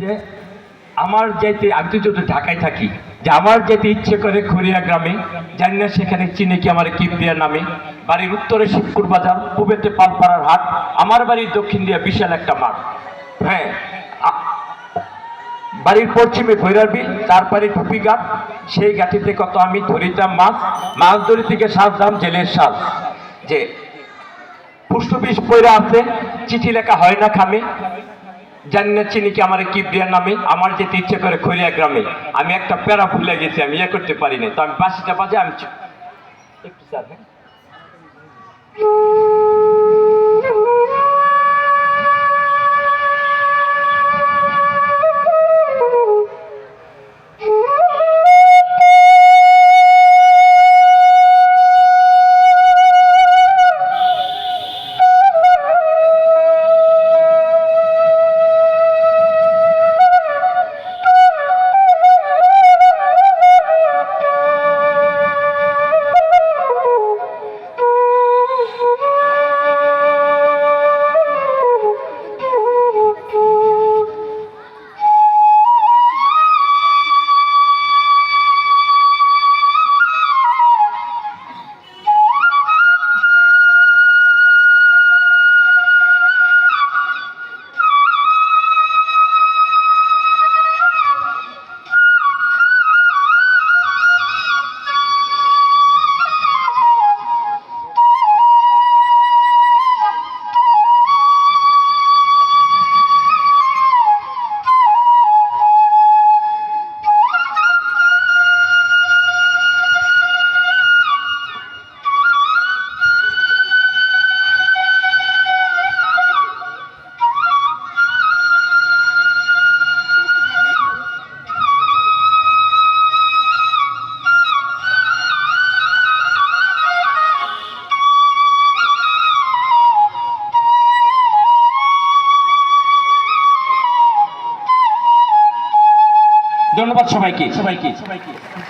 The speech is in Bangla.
যে আমার যেতে আমি তো যদি ঢাকায় থাকি, যে আমার যেতে ইচ্ছে করে খড়িয়া গ্রামে, জানি না সেখানে চিনে কি আমার কিবরিয়া নামে। বাড়ির উত্তরে শিবপুর বাজার, পূবেতে পালপাড়ার হাট, আমার বাড়ির দক্ষিণ দিয়া বিশাল একটা মাঠ। হ্যাঁ, বাড়ির পশ্চিমে ভৈরার বিল, তারপরে টুপিঘাট, সেই ঘাটিতে কত আমি ধরিতাম মাছ, মাছ ধরি থেকে সাজতাম জেলের সাজ। যে পুষ্টবিষ পয়রা আছে, চিঠি লেখা হয় না খামে, জানি না চিনি কি আমার কিবরিয়ার নামে, আমার যেতে ইচ্ছে করে খড়িয়া গ্রামে। আমি একটা প্যারা ভুলে গেছি, আমি ইয়ে করতে পারি না, তো আমি বাসিটা বাজে আমি একটু স্যার। হ্যাঁ, ধন্যবাদ সবাইকে।